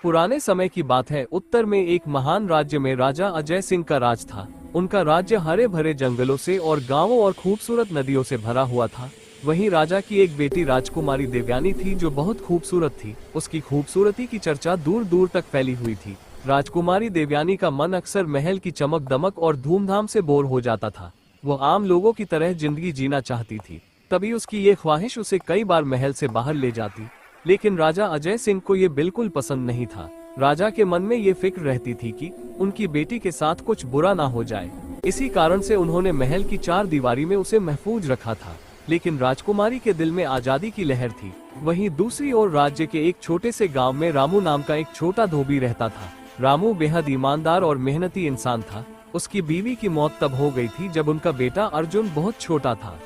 पुराने समय की बात है। उत्तर में एक महान राज्य में राजा अजय सिंह का राज था। उनका राज्य हरे भरे जंगलों से और गांवों और खूबसूरत नदियों से भरा हुआ था। वहीं राजा की एक बेटी राजकुमारी देवयानी थी जो बहुत खूबसूरत थी। उसकी खूबसूरती की चर्चा दूर दूर तक फैली हुई थी। राजकुमारी देवयानी का मन अक्सर महल की चमक दमक और धूमधाम से बोर हो जाता था। वो आम लोगों की तरह जिंदगी जीना चाहती थी। तभी उसकी ये ख्वाहिश उसे कई बार महल से बाहर ले जाती, लेकिन राजा अजय सिंह को ये बिल्कुल पसंद नहीं था। राजा के मन में ये फिक्र रहती थी कि उनकी बेटी के साथ कुछ बुरा ना हो जाए। इसी कारण से उन्होंने महल की चार दीवारी में उसे महफूज रखा था। लेकिन राजकुमारी के दिल में आजादी की लहर थी। वहीं दूसरी ओर राज्य के एक छोटे से गांव में रामू नाम का एक छोटा धोबी रहता था। रामू बेहद ईमानदार और मेहनती इंसान था। उसकी बीवी की मौत तब हो गई थी जब उनका बेटा अर्जुन बहुत छोटा था।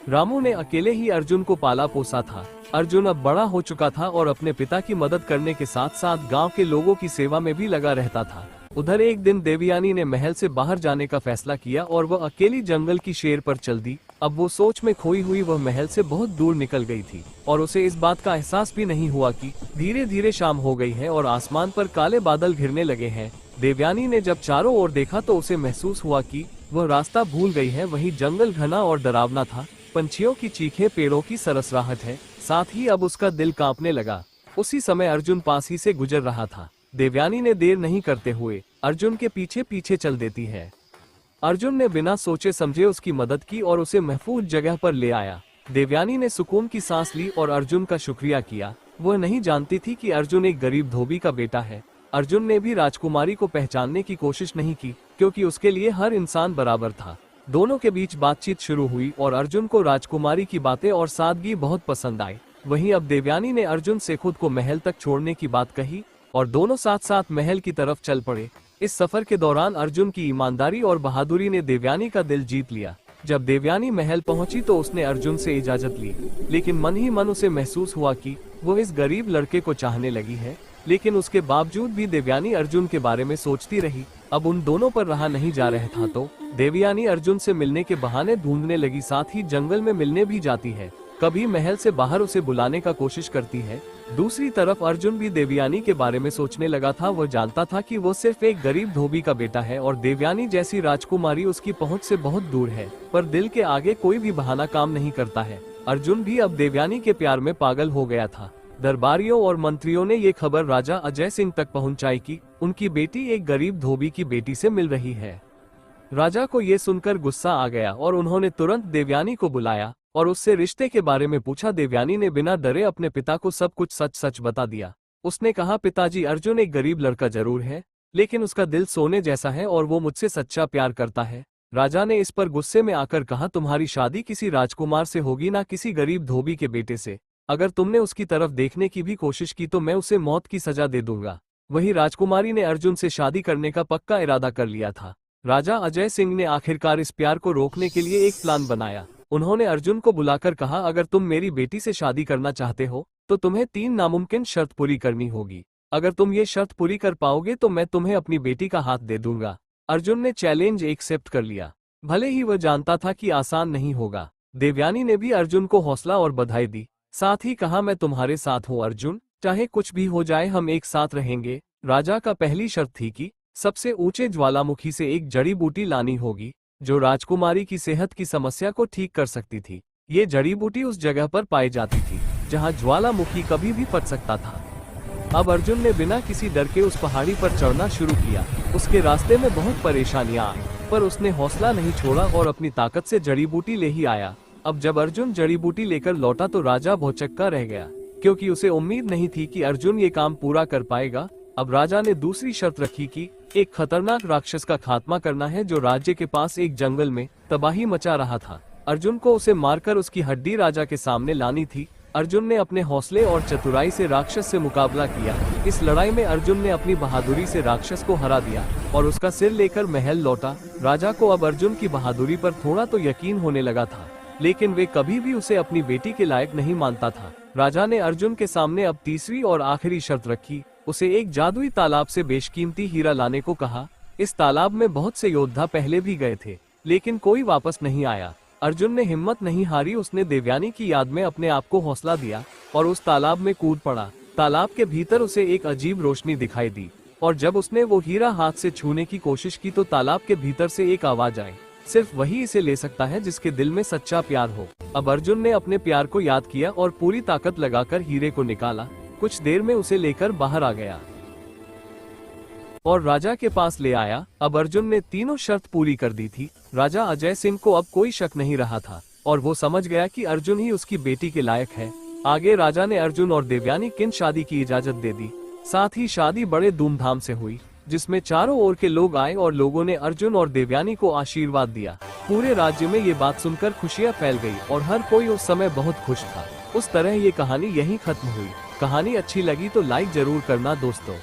रामू ने अकेले ही अर्जुन को पाला पोसा था। अर्जुन अब बड़ा हो चुका था और अपने पिता की मदद करने के साथ साथ गांव के लोगों की सेवा में भी लगा रहता था। उधर एक दिन देवयानी ने महल से बाहर जाने का फैसला किया और वह अकेली जंगल की शेर पर चल दी। अब वो सोच में खोई हुई वह महल से बहुत दूर निकल गई थी और उसे इस बात का एहसास भी नहीं हुआ कि धीरे धीरे शाम हो गई है और आसमान पर काले बादल घिरने लगे हैं। देवयानी ने जब चारों ओर देखा तो उसे महसूस हुआ कि वह रास्ता भूल गई है। वहीं जंगल घना और डरावना था। पंछियों की चीखें, पेड़ों की सरसराहट है, साथ ही अब उसका दिल कांपने लगा। उसी समय अर्जुन पास ही से गुजर रहा था। देवयानी ने देर नहीं करते हुए अर्जुन के पीछे पीछे चल देती है। अर्जुन ने बिना सोचे समझे उसकी मदद की और उसे महफूज जगह पर ले आया। देवयानी ने सुकून की सांस ली और अर्जुन का शुक्रिया किया। वह नहीं जानती थी कि अर्जुन एक गरीब धोबी का बेटा है। अर्जुन ने भी राजकुमारी को पहचानने की कोशिश नहीं की, क्योंकि उसके लिए हर इंसान बराबर था। दोनों के बीच बातचीत शुरू हुई और अर्जुन को राजकुमारी की बातें और सादगी बहुत पसंद आई। वहीं अब देवयानी ने अर्जुन से खुद को महल तक छोड़ने की बात कही और दोनों साथ साथ महल की तरफ चल पड़े। इस सफर के दौरान अर्जुन की ईमानदारी और बहादुरी ने देवयानी का दिल जीत लिया। जब देवयानी महल पहुंची तो उसने अर्जुन से इजाजत ली, लेकिन मन ही मन उसे महसूस हुआ कि वो इस गरीब लड़के को चाहने लगी है। लेकिन उसके बावजूद भी देवयानी अर्जुन के बारे में सोचती रही। अब उन दोनों पर रहा नहीं जा रहा था तो देवयानी अर्जुन से मिलने के बहाने ढूंढने लगी, साथ ही जंगल में मिलने भी जाती है। कभी महल से बाहर उसे बुलाने का कोशिश करती है। दूसरी तरफ अर्जुन भी देवयानी के बारे में सोचने लगा था। वह जानता था कि वो सिर्फ एक गरीब धोबी का बेटा है और देवयानी जैसी राजकुमारी उसकी पहुंच से बहुत दूर है, पर दिल के आगे कोई भी बहाना काम नहीं करता है। अर्जुन भी अब देवयानी के प्यार में पागल हो गया था। दरबारियों और मंत्रियों ने ये खबर राजा अजय सिंह तक पहुंचाई कि उनकी बेटी एक गरीब धोबी की बेटी से मिल रही है। राजा को ये सुनकर गुस्सा आ गया और उन्होंने तुरंत देवयानी को बुलाया और उससे रिश्ते के बारे में पूछा। देवयानी ने बिना डरे अपने पिता को सब कुछ सच सच बता दिया। उसने कहा, पिताजी, अर्जुन एक गरीब लड़का जरूर है, लेकिन उसका दिल सोने जैसा है और वो मुझसे सच्चा प्यार करता है। राजा ने इस पर गुस्से में आकर कहा, तुम्हारी शादी किसी राजकुमार से होगी, ना किसी गरीब धोबी के बेटे से। अगर तुमने उसकी तरफ देखने की भी कोशिश की तो मैं उसे मौत की सजा दे दूंगा। वही राजकुमारी ने अर्जुन से शादी करने का पक्का इरादा कर लिया था। राजा अजय सिंह ने आखिरकार इस प्यार को रोकने के लिए एक प्लान बनाया। उन्होंने अर्जुन को बुलाकर कहा, अगर तुम मेरी बेटी से शादी करना चाहते हो तो तुम्हें 3 नामुमकिन शर्त पूरी करनी होगी। अगर तुम ये शर्त पूरी कर पाओगे तो मैं तुम्हें अपनी बेटी का हाथ दे दूंगा। अर्जुन ने चैलेंज एक्सेप्ट कर लिया, भले ही वह जानता था कि आसान नहीं होगा। देवयानी ने भी अर्जुन को हौसला और बधाई दी, साथ ही कहा, मैं तुम्हारे साथ हूँ अर्जुन, चाहे कुछ भी हो जाए हम एक साथ रहेंगे। राजा का पहली शर्त थी कि सबसे ऊंचे ज्वालामुखी से एक जड़ी बूटी लानी होगी जो राजकुमारी की सेहत की समस्या को ठीक कर सकती थी। ये जड़ी बूटी उस जगह पर पाई जाती थी जहां ज्वालामुखी कभी भी फट सकता था। अब अर्जुन ने बिना किसी डर के उस पहाड़ी पर चढ़ना शुरू किया। उसके रास्ते में बहुत परेशानियां आई, पर उसने हौसला नहीं छोड़ा और अपनी ताकत से जड़ी बूटी ले ही आया। अब जब अर्जुन जड़ी बूटी लेकर लौटा तो राजा भौचक्का रह गया, क्योंकि उसे उम्मीद नहीं थी कि अर्जुन ये काम पूरा कर पाएगा। अब राजा ने दूसरी शर्त रखी कि एक खतरनाक राक्षस का खात्मा करना है जो राज्य के पास एक जंगल में तबाही मचा रहा था। अर्जुन को उसे मारकर उसकी हड्डी राजा के सामने लानी थी। अर्जुन ने अपने हौसले और चतुराई से राक्षस से मुकाबला किया। इस लड़ाई में अर्जुन ने अपनी बहादुरी से राक्षस को हरा दिया और उसका सिर लेकर महल लौटा। राजा को अब अर्जुन की बहादुरी पर थोड़ा तो यकीन होने लगा था, लेकिन वे कभी भी उसे अपनी बेटी के लायक नहीं मानता था। राजा ने अर्जुन के सामने अब तीसरी और आखिरी शर्त रखी। उसे एक जादुई तालाब से बेशकीमती हीरा लाने को कहा। इस तालाब में बहुत से योद्धा पहले भी गए थे, लेकिन कोई वापस नहीं आया। अर्जुन ने हिम्मत नहीं हारी। उसने देवयानी की याद में अपने आप को हौसला दिया और उस तालाब में कूद पड़ा। तालाब के भीतर उसे एक अजीब रोशनी दिखाई दी, और जब उसने वो हीरा हाथ से छूने की कोशिश की तो तालाब के भीतर से एक आवाज आई, सिर्फ वही इसे ले सकता है जिसके दिल में सच्चा प्यार हो। अब अर्जुन ने अपने प्यार को याद किया और पूरी ताकत लगाकर हीरे को निकाला। कुछ देर में उसे लेकर बाहर आ गया और राजा के पास ले आया। अब अर्जुन ने तीनों शर्त पूरी कर दी थी। राजा अजय सिंह को अब कोई शक नहीं रहा था और वो समझ गया कि अर्जुन ही उसकी बेटी के लायक है। आगे राजा ने अर्जुन और देवयानी की शादी की इजाजत दे दी। साथ ही शादी बड़े धूमधाम से हुई, जिसमें चारों ओर के लोग आए और लोगों ने अर्जुन और देवयानी को आशीर्वाद दिया। पूरे राज्य में ये बात सुनकर खुशियां फैल गई और हर कोई उस समय बहुत खुश था। उस तरह ये कहानी यहीं खत्म हुई। कहानी अच्छी लगी तो लाइक जरूर करना दोस्तों।